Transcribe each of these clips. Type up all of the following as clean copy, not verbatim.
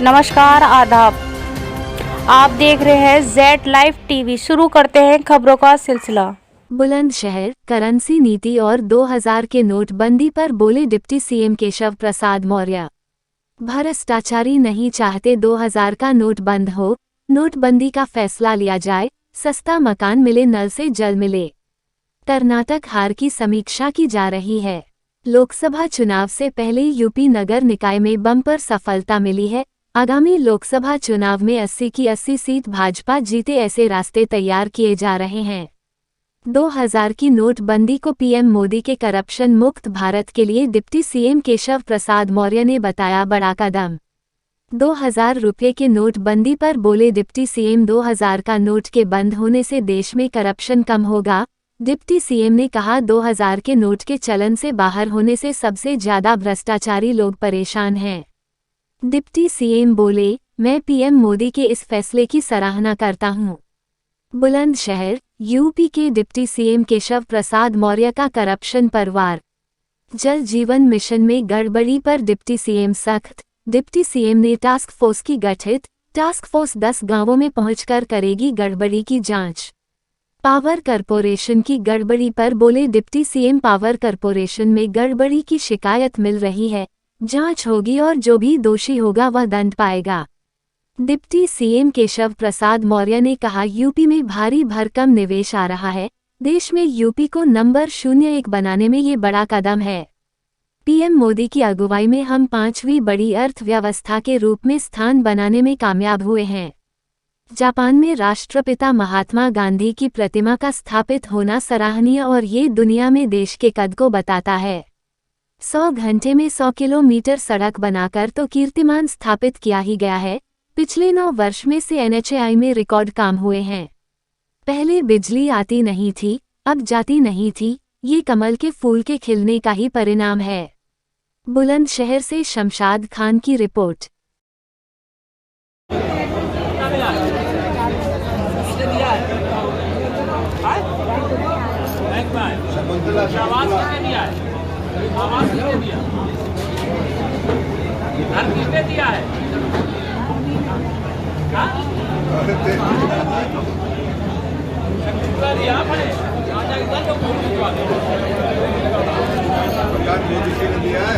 नमस्कार, आदाब। आप देख रहे हैं जेड लाइव टीवी। शुरू करते हैं खबरों का सिलसिला। बुलंदशहर करेंसी नीति और 2000 के नोटबंदी पर बोले डिप्टी सीएम केशव प्रसाद मौर्य। भ्रष्टाचारी नहीं चाहते 2000 का नोट बंद हो, नोटबंदी का फैसला लिया जाए, सस्ता मकान मिले, नल से जल मिले। कर्नाटक हार की समीक्षा की जा रही है। लोकसभा चुनाव से पहले यूपी नगर निकाय में बम्पर सफलता मिली है। आगामी लोकसभा चुनाव में 80 की 80 सीट भाजपा जीते, ऐसे रास्ते तैयार किए जा रहे हैं। 2000 की नोटबंदी को पीएम मोदी के करप्शन मुक्त भारत के लिए डिप्टी सीएम केशव प्रसाद मौर्य ने बताया बड़ा कदम। 2000 रुपये के नोटबंदी पर बोले डिप्टी सीएम, 2000 का नोट के बंद होने से देश में करप्शन कम होगा। डिप्टी सीएम ने कहा, 2000 के नोट के चलन से बाहर होने से सबसे ज्यादा भ्रष्टाचारी लोग परेशान हैं। डिप्टी सीएम बोले, मैं पीएम मोदी के इस फैसले की सराहना करता हूं। बुलंदशहर यूपी के डिप्टी सीएम केशव प्रसाद मौर्य का करप्शन पर वार। जल जीवन मिशन में गड़बड़ी पर डिप्टी सीएम सख्त। डिप्टी सीएम ने टास्क फोर्स की गठित। टास्क फोर्स 10 गांवों में पहुंचकर करेगी गड़बड़ी की जांच। पावर कॉरपोरेशन की गड़बड़ी पर बोले डिप्टी सीएम, पावर कॉरपोरेशन में गड़बड़ी की शिकायत मिल रही है, जांच होगी और जो भी दोषी होगा वह दंड पाएगा। डिप्टी सीएम केशव प्रसाद मौर्य ने कहा, यूपी में भारी भरकम निवेश आ रहा है। देश में यूपी को नंबर 01 बनाने में ये बड़ा कदम है। पीएम मोदी की अगुवाई में हम 5वीं बड़ी अर्थव्यवस्था के रूप में स्थान बनाने में कामयाब हुए हैं। जापान में राष्ट्रपिता महात्मा गांधी की प्रतिमा का स्थापित होना सराहनीय और ये दुनिया में देश के कद को बताता है। 100 घंटे में 100 किलोमीटर सड़क बनाकर तो कीर्तिमान स्थापित किया ही गया है। पिछले 9 वर्ष में से एनएचएआई में रिकॉर्ड काम हुए हैं। पहले बिजली आती नहीं थी, अब जाती नहीं थी, ये कमल के फूल के खिलने का ही परिणाम है। बुलंदशहर से शमशाद खान की रिपोर्ट। आवाज किसने दिया? घर किसने दिया है? दिया अपने दिया है।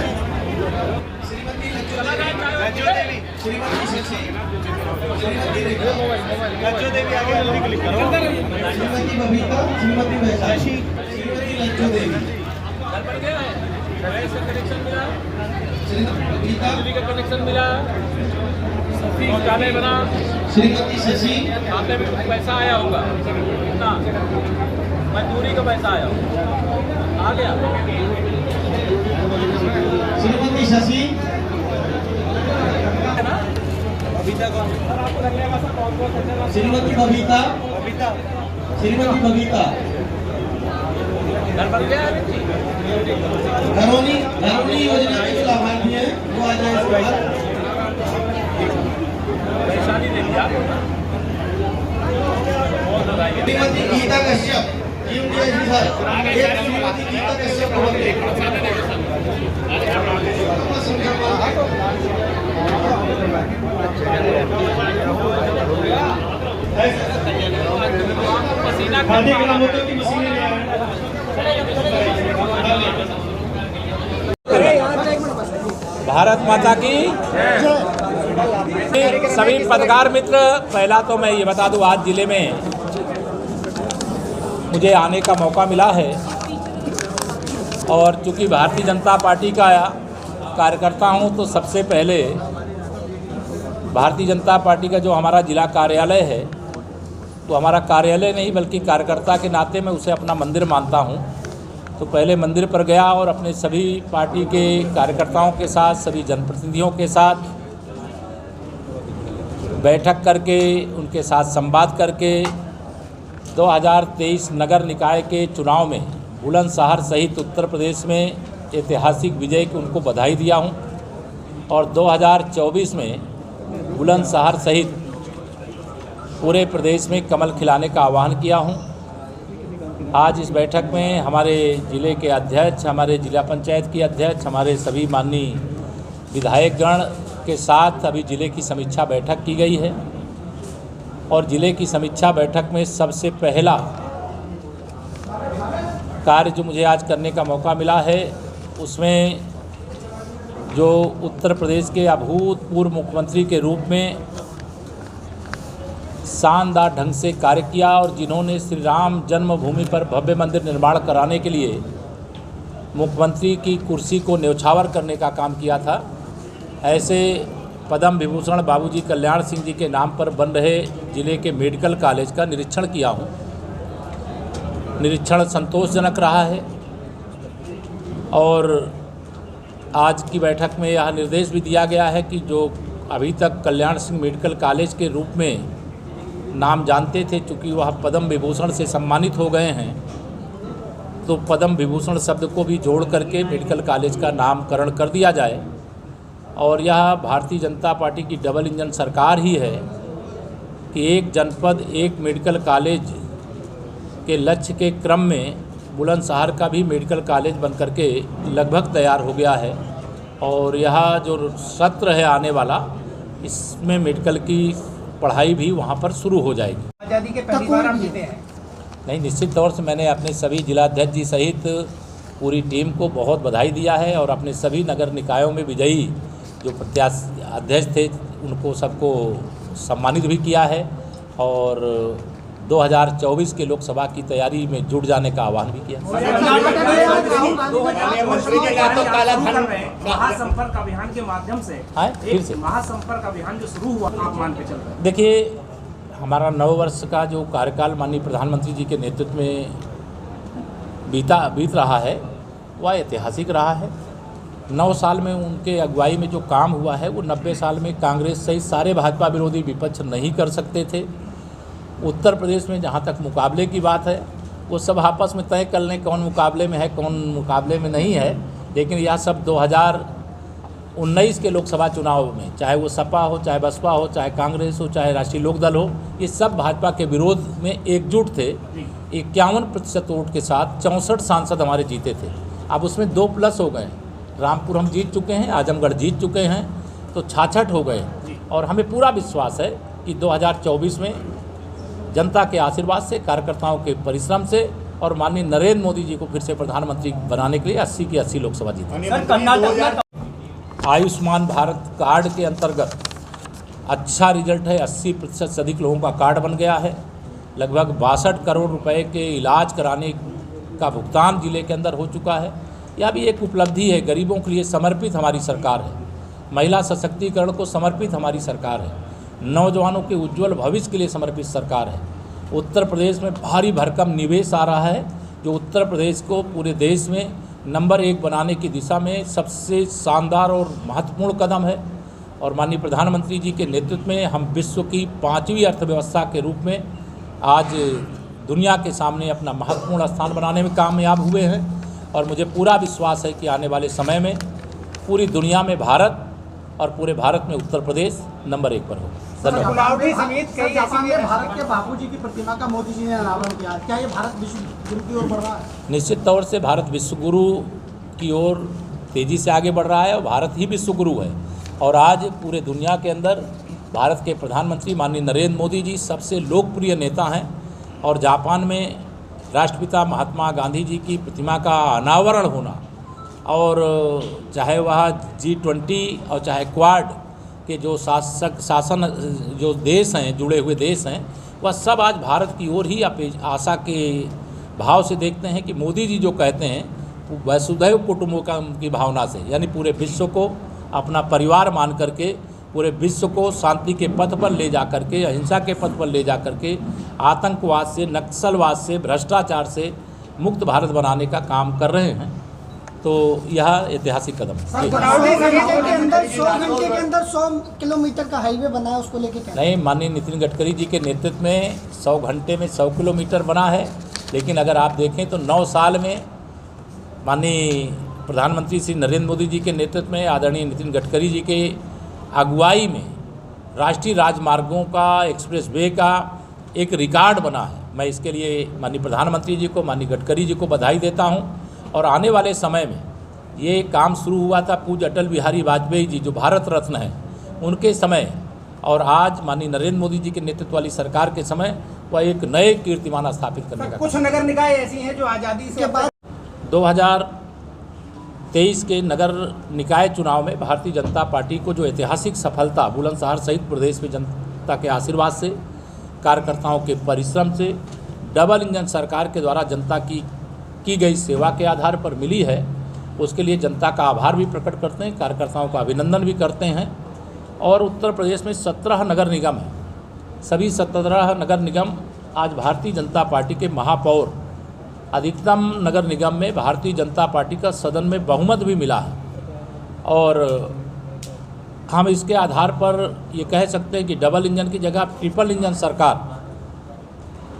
देवी आगे जल्दी क्लिक करो। श्रीमती बबीता, श्रीमती वैशाली, श्रीमती देवी कनेक्शन मिला, बिजली का कनेक्शन मिला, शौचालय बना, श्रीमती शशि, खाते में कुछ पैसा आया होगा, कितना मजदूरी का पैसा आया आ गया। श्रीमती शशि, बबीता कौन? श्रीमती बबीता, श्रीमती बबीता घर बन गया। घरोनी योजना के जो लाभार्थी हैं वो आ जाए इसके बाद। वैशाली दे दिया। श्रीमती गीता कश्यप, श्रीमती गीता कश्यप भारत माता की सभी पत्रकार मित्र, पहला तो मैं ये बता दूं, आज ज़िले में मुझे आने का मौका मिला है और चूँकि भारतीय जनता पार्टी का कार्यकर्ता हूं, तो सबसे पहले भारतीय जनता पार्टी का जो हमारा जिला कार्यालय है, तो हमारा कार्यालय नहीं बल्कि कार्यकर्ता के नाते मैं उसे अपना मंदिर मानता हूं। तो पहले मंदिर पर गया और अपने सभी पार्टी के कार्यकर्ताओं के साथ, सभी जनप्रतिनिधियों के साथ बैठक करके, उनके साथ संवाद करके 2023 नगर निकाय के चुनाव में बुलंदशहर सहित उत्तर प्रदेश में ऐतिहासिक विजय की उनको बधाई दिया हूं और 2024 में बुलंदशहर सहित पूरे प्रदेश में कमल खिलाने का आह्वान किया हूं। आज इस बैठक में हमारे ज़िले के अध्यक्ष, हमारे जिला पंचायत के अध्यक्ष, हमारे सभी माननीय विधायकगण, के साथ अभी ज़िले की समीक्षा बैठक की गई है और ज़िले की समीक्षा बैठक में सबसे पहला कार्य जो मुझे आज करने का मौका मिला है उसमें जो उत्तर प्रदेश के अभूतपूर्व मुख्यमंत्री के रूप में शानदार ढंग से कार्य किया और जिन्होंने श्री राम जन्मभूमि पर भव्य मंदिर निर्माण कराने के लिए मुख्यमंत्री की कुर्सी को न्यौछावर करने का काम किया था, ऐसे पद्म विभूषण बाबूजी कल्याण सिंह जी के नाम पर बन रहे जिले के मेडिकल कॉलेज का निरीक्षण किया हूँ। निरीक्षण संतोषजनक रहा है और आज की बैठक में यह निर्देश भी दिया गया है कि जो अभी तक कल्याण सिंह मेडिकल कॉलेज के रूप में नाम जानते थे, चूँकि वह पद्म विभूषण से सम्मानित हो गए हैं, तो पद्म विभूषण शब्द को भी जोड़ करके मेडिकल कॉलेज का नामकरण कर दिया जाए। और यह भारतीय जनता पार्टी की डबल इंजन सरकार ही है कि एक जनपद एक मेडिकल कॉलेज के लक्ष्य के क्रम में बुलंदशहर का भी मेडिकल कॉलेज बन करके लगभग तैयार हो गया है और यह जो सत्र है आने वाला, इसमें मेडिकल की पढ़ाई भी वहाँ पर शुरू हो जाएगी। आज़ादी के पहली बार हम जीते हैं। नहीं, निश्चित तौर से मैंने अपने सभी जिलाध्यक्ष जी सहित पूरी टीम को बहुत बधाई दिया है और अपने सभी नगर निकायों में विजयी जो प्रत्याशी अध्यक्ष थे उनको सबको सम्मानित भी किया है और 2024 के लोकसभा की तैयारी में जुट जाने का आह्वान भी किया। महासंपर्क अभियान के माध्यम से फिर से महासंपर्क अभियान जो शुरू हुआ, आप मान के चल रहे हैं। देखिए, हमारा 9 वर्ष का जो कार्यकाल माननीय प्रधानमंत्री जी के नेतृत्व में बीत रहा है वह ऐतिहासिक रहा है। 9 साल में उनके अगुवाई में जो काम हुआ है वो 90 साल में कांग्रेस सहित सारे भाजपा विरोधी विपक्ष नहीं कर सकते थे। उत्तर प्रदेश में जहाँ तक मुकाबले की बात है वो सब आपस में तय कर लें कौन मुकाबले में है कौन मुकाबले में नहीं है, लेकिन यह सब 2019 के लोकसभा चुनाव में, चाहे वो सपा हो, चाहे बसपा हो, चाहे कांग्रेस हो, चाहे राष्ट्रीय लोकदल हो, ये सब भाजपा के विरोध में एकजुट थे। 51% वोट के साथ 64 सांसद हमारे जीते थे। अब उसमें 2+ हो गए, रामपुर हम जीत चुके हैं, आजमगढ़ जीत चुके हैं, तो 66 हो गए और हमें पूरा विश्वास है कि 2024 में जनता के आशीर्वाद से, कार्यकर्ताओं के परिश्रम से और माननीय नरेंद्र मोदी जी को फिर से प्रधानमंत्री बनाने के लिए 80 की 80 लोकसभा जीतेंगे। आयुष्मान भारत कार्ड के अंतर्गत अच्छा रिजल्ट है, 80% से अधिक लोगों का कार्ड बन गया है। लगभग 62 करोड़ रुपए के इलाज कराने का भुगतान जिले के अंदर हो चुका है। यह भी एक उपलब्धि है। गरीबों के लिए समर्पित हमारी सरकार है, महिला सशक्तिकरण को समर्पित हमारी सरकार है, नौजवानों के उज्जवल भविष्य के लिए समर्पित सरकार है। उत्तर प्रदेश में भारी भरकम निवेश आ रहा है जो उत्तर प्रदेश को पूरे देश में नंबर 1 बनाने की दिशा में सबसे शानदार और महत्वपूर्ण कदम है। और माननीय प्रधानमंत्री जी के नेतृत्व में हम विश्व की 5वीं अर्थव्यवस्था के रूप में आज दुनिया के सामने अपना महत्वपूर्ण स्थान बनाने में कामयाब हुए हैं और मुझे पूरा विश्वास है कि आने वाले समय में पूरी दुनिया में भारत और पूरे भारत में उत्तर प्रदेश नंबर 1 पर होगा। धन्यवाद। भारत के बापूजी की प्रतिमा का मोदी जी ने अनावरण किया, क्या ये भारत विश्व गुरु की ओर बढ़ रहा है? निश्चित तौर से भारत विश्व गुरु की ओर तेज़ी से आगे बढ़ रहा है और भारत ही विश्व गुरु है। और आज पूरे दुनिया के अंदर भारत के प्रधानमंत्री माननीय नरेंद्र मोदी जी सबसे लोकप्रिय नेता हैं और जापान में राष्ट्रपिता महात्मा गांधी जी की प्रतिमा का अनावरण होना और चाहे वह G20 और चाहे क्वाड के जो शासन जो देश हैं, जुड़े हुए देश हैं, वह सब आज भारत की ओर ही आशा के भाव से देखते हैं कि मोदी जी जो कहते हैं वसुधैव कुटुंबकम की भावना से, यानी पूरे विश्व को अपना परिवार मान करके पूरे विश्व को शांति के पथ पर ले जा करके, अहिंसा के पथ पर ले जा करके आतंकवाद से, नक्सलवाद से, भ्रष्टाचार से मुक्त भारत बनाने का काम कर रहे हैं। तो यह ऐतिहासिक कदम है। 100 घंटे के अंदर 100 किलोमीटर का हाईवे बना है, उसको लेके क्या? नहीं, माननीय नितिन गडकरी जी के नेतृत्व में 100 घंटे में 100 किलोमीटर बना है, लेकिन अगर आप देखें तो 9 साल में माननीय प्रधानमंत्री श्री नरेंद्र मोदी जी के नेतृत्व में आदरणीय नितिन गडकरी जी के अगुवाई में राष्ट्रीय राजमार्गों का, एक्सप्रेस वे का एक रिकॉर्ड बना है। मैं इसके लिए माननीय प्रधानमंत्री जी को, माननीय गडकरी जी को बधाई देता हूं। और आने वाले समय में ये काम शुरू हुआ था पूज्य अटल बिहारी वाजपेयी जी जो भारत रत्न हैं, उनके समय और आज माननीय नरेंद्र मोदी जी के नेतृत्व वाली सरकार के समय वह एक नए कीर्तिमान स्थापित करने का कुछ नगर निकाय ऐसी हैं जो आज़ादी से बाद 2023 के नगर निकाय चुनाव में भारतीय जनता पार्टी को जो ऐतिहासिक सफलता बुलंदशहर सहित प्रदेश में जनता के आशीर्वाद से, कार्यकर्ताओं के परिश्रम से, डबल इंजन सरकार के द्वारा जनता की गई सेवा के आधार पर मिली है, उसके लिए जनता का आभार भी प्रकट करते हैं, कार्यकर्ताओं का अभिनंदन भी करते हैं। और उत्तर प्रदेश में 17 नगर निगम हैं। सभी 17 नगर निगम आज भारतीय जनता पार्टी के महापौर, अधिकतम नगर निगम में भारतीय जनता पार्टी का सदन में बहुमत भी मिला है। और हम इसके आधार पर ये कह सकते हैं कि डबल इंजन की जगह ट्रिपल इंजन सरकार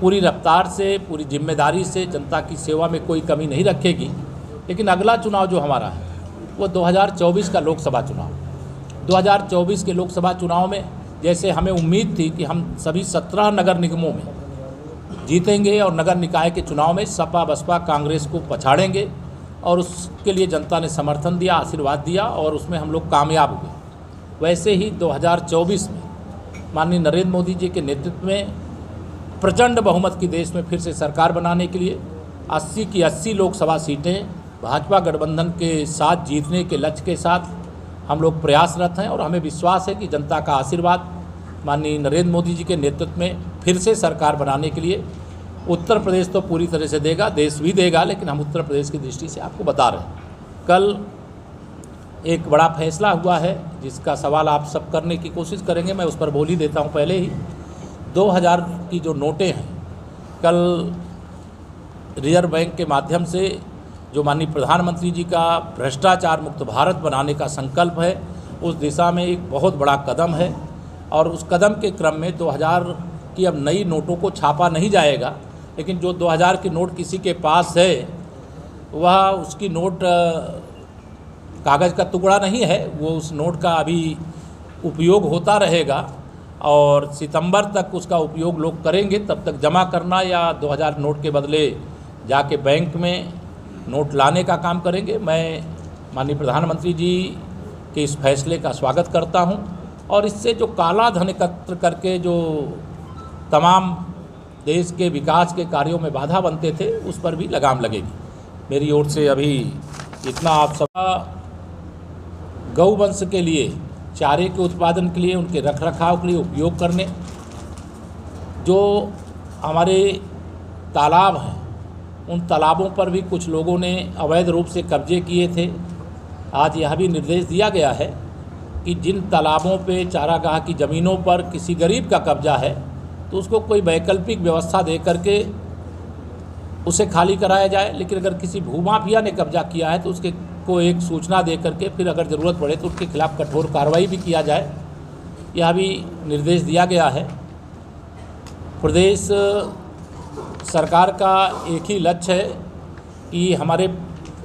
पूरी रफ्तार से, पूरी जिम्मेदारी से जनता की सेवा में कोई कमी नहीं रखेगी। लेकिन अगला चुनाव जो हमारा है वो 2024 का लोकसभा चुनाव। 2024 के लोकसभा चुनाव में जैसे हमें उम्मीद थी कि हम सभी 17 नगर निगमों में जीतेंगे और नगर निकाय के चुनाव में सपा बसपा कांग्रेस को पछाड़ेंगे, और उसके लिए जनता ने समर्थन दिया, आशीर्वाद दिया और उसमें हम लोग कामयाब हुए। वैसे ही 2024 में माननीय नरेंद्र मोदी जी के नेतृत्व में प्रचंड बहुमत की देश में फिर से सरकार बनाने के लिए 80 की 80 लोकसभा सीटें भाजपा गठबंधन के साथ जीतने के लक्ष्य के साथ हम लोग प्रयासरत हैं। और हमें विश्वास है कि जनता का आशीर्वाद माननीय नरेंद्र मोदी जी के नेतृत्व में फिर से सरकार बनाने के लिए उत्तर प्रदेश तो पूरी तरह से देगा, देश भी देगा, लेकिन हम उत्तर प्रदेश की दृष्टि से आपको बता रहे हैं। कल एक बड़ा फैसला हुआ है जिसका सवाल आप सब करने की कोशिश करेंगे, मैं उस पर बोल ही देता हूँ पहले ही। 2000 की जो नोटें हैं, कल रिजर्व बैंक के माध्यम से जो माननीय प्रधानमंत्री जी का भ्रष्टाचार मुक्त भारत बनाने का संकल्प है, उस दिशा में एक बहुत बड़ा कदम है। और उस कदम के क्रम में 2000 की अब नई नोटों को छापा नहीं जाएगा, लेकिन जो 2000 की नोट किसी के पास है वह उसकी नोट कागज़ का टुकड़ा नहीं है, वो उस नोट का अभी उपयोग होता रहेगा और सितंबर तक उसका उपयोग लोग करेंगे। तब तक जमा करना या 2000 नोट के बदले जाके बैंक में नोट लाने का काम करेंगे। मैं माननीय प्रधानमंत्री जी के इस फैसले का स्वागत करता हूं, और इससे जो काला धन एकत्र करके जो तमाम देश के विकास के कार्यों में बाधा बनते थे, उस पर भी लगाम लगेगी। मेरी ओर से अभी इतना। आप सब गौवंश के लिए, चारे के उत्पादन के लिए, उनके रखरखाव के लिए उपयोग करने, जो हमारे तालाब हैं उन तालाबों पर भी कुछ लोगों ने अवैध रूप से कब्जे किए थे। आज यह भी निर्देश दिया गया है कि जिन तालाबों पे, चारागाह की ज़मीनों पर किसी गरीब का कब्जा है तो उसको कोई वैकल्पिक व्यवस्था दे करके उसे खाली कराया जाए। लेकिन अगर किसी भूमाफिया ने कब्जा किया है तो उसके को एक सूचना दे करके फिर अगर ज़रूरत पड़े तो उसके खिलाफ़ कठोर कार्रवाई भी किया जाए, यह भी निर्देश दिया गया है। प्रदेश सरकार का एक ही लक्ष्य है कि हमारे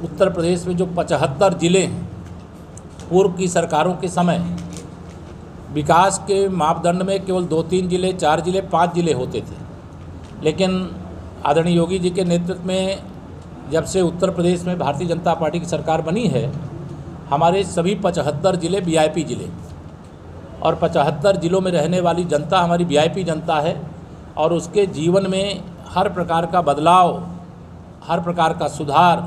उत्तर प्रदेश में जो 75 ज़िले हैं, पूर्व की सरकारों के समय विकास के मापदंड में केवल 2-3 ज़िले, 4 ज़िले, 5 ज़िले होते थे। लेकिन आदरणीय योगी जी के नेतृत्व में जब से उत्तर प्रदेश में भारतीय जनता पार्टी की सरकार बनी है, हमारे सभी 75 ज़िले वीआईपी ज़िले, और 75 ज़िलों में रहने वाली जनता हमारी वीआईपी जनता है, और उसके जीवन में हर प्रकार का बदलाव, हर प्रकार का सुधार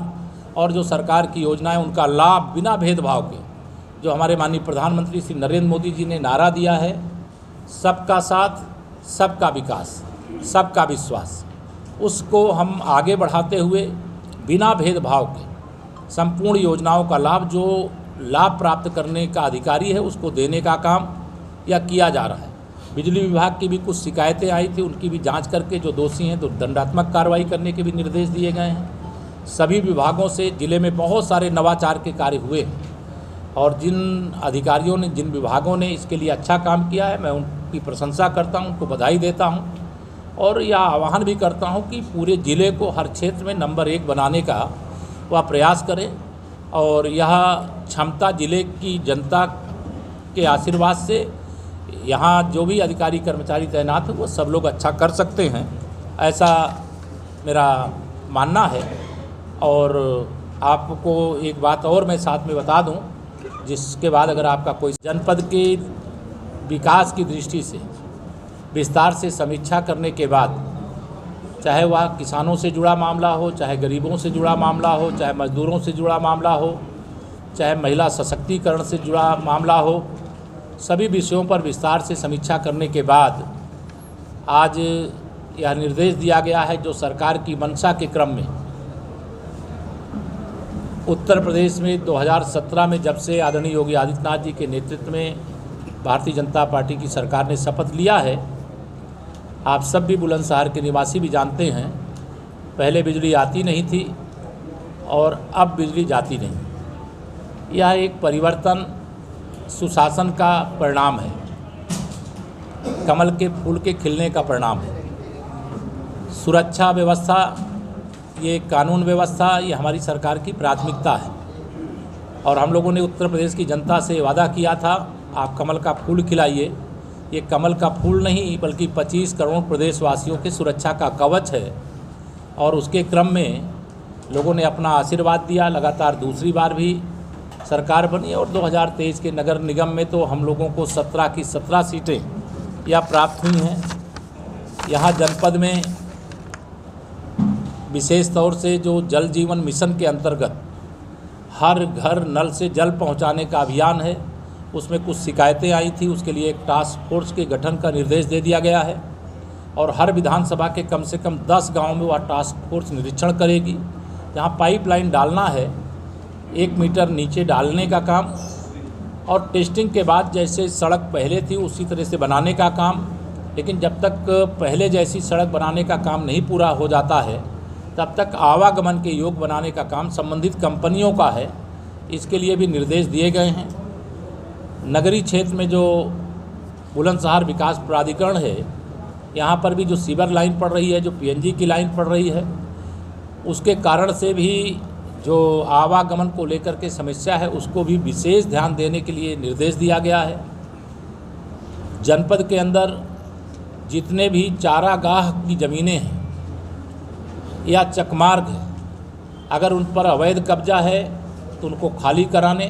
और जो सरकार की योजनाएं उनका लाभ बिना भेदभाव के, जो हमारे माननीय प्रधानमंत्री श्री नरेंद्र मोदी जी ने नारा दिया है, सबका साथ, सबका विकास, सबका विश्वास, उसको हम आगे बढ़ाते हुए बिना भेदभाव के संपूर्ण योजनाओं का लाभ जो लाभ प्राप्त करने का अधिकारी है उसको देने का काम यह किया जा रहा है। बिजली विभाग की भी कुछ शिकायतें आई थी, उनकी भी जांच करके जो दोषी हैं तो दंडात्मक कार्रवाई करने के भी निर्देश दिए गए हैं। सभी विभागों से जिले में बहुत सारे नवाचार के कार्य हुए हैं, और जिन अधिकारियों ने, जिन विभागों ने इसके लिए अच्छा काम किया है, मैं उनकी प्रशंसा करता हूं, उनको बधाई देता हूं, और यह आह्वान भी करता हूं कि पूरे ज़िले को हर क्षेत्र में नंबर 1 बनाने का वह प्रयास करें। और यह क्षमता ज़िले की जनता के आशीर्वाद से यहाँ जो भी अधिकारी कर्मचारी तैनात हैं वो सब लोग अच्छा कर सकते हैं, ऐसा मेरा मानना है। और आपको एक बात और मैं साथ में बता दूं, जिसके बाद अगर आपका कोई जनपद की विकास की दृष्टि से विस्तार से समीक्षा करने के बाद, चाहे वह किसानों से जुड़ा मामला हो, चाहे गरीबों से जुड़ा मामला हो, चाहे मजदूरों से जुड़ा मामला हो, चाहे महिला सशक्तिकरण से जुड़ा मामला हो, सभी विषयों पर विस्तार से समीक्षा करने के बाद आज यह निर्देश दिया गया है, जो सरकार की मंशा के क्रम में उत्तर प्रदेश में 2017 में जब से आदरणीय योगी आदित्यनाथ जी के नेतृत्व में भारतीय जनता पार्टी की सरकार ने शपथ लिया है। आप सब भी बुलंदशहर के निवासी भी जानते हैं, पहले बिजली आती नहीं थी और अब बिजली जाती नहीं। यह एक परिवर्तन सुशासन का परिणाम है, कमल के फूल के खिलने का परिणाम है। सुरक्षा व्यवस्था, ये कानून व्यवस्था, ये हमारी सरकार की प्राथमिकता है और हम लोगों ने उत्तर प्रदेश की जनता से वादा किया था, आप कमल का फूल खिलाइए। ये कमल का फूल नहीं बल्कि 25 करोड़ प्रदेशवासियों के सुरक्षा का कवच है और उसके क्रम में लोगों ने अपना आशीर्वाद दिया। लगातार दूसरी बार भी सरकार बनी और 2023 के नगर निगम में तो हम लोगों को 17 की 17 सीटें यह प्राप्त हुई हैं। यहाँ जनपद में विशेष तौर से जो जल जीवन मिशन के अंतर्गत हर घर नल से जल पहुँचाने का अभियान है, उसमें कुछ शिकायतें आई थी, उसके लिए एक टास्क फोर्स के गठन का निर्देश दे दिया गया है और हर विधानसभा के कम से कम 10 गाँव में वह टास्क फोर्स निरीक्षण करेगी। जहाँ पाइपलाइन डालना है 1 मीटर नीचे डालने का काम और टेस्टिंग के बाद जैसे सड़क पहले थी उसी तरह से बनाने का काम। लेकिन जब तक पहले जैसी सड़क बनाने का काम नहीं पूरा हो जाता है तब तक आवागमन के योग बनाने का काम संबंधित कंपनियों का है। इसके लिए भी निर्देश दिए गए हैं। नगरीय क्षेत्र में जो बुलंदशहर विकास प्राधिकरण है, यहाँ पर भी जो सीवर लाइन पड़ रही है, जो पीएनजी की लाइन पड़ रही है, उसके कारण से भी जो आवागमन को लेकर के समस्या है उसको भी विशेष ध्यान देने के लिए निर्देश दिया गया है। जनपद के अंदर जितने भी चारागाह की ज़मीनें हैं या चकमार्ग है, अगर उन पर अवैध कब्जा है तो उनको खाली कराने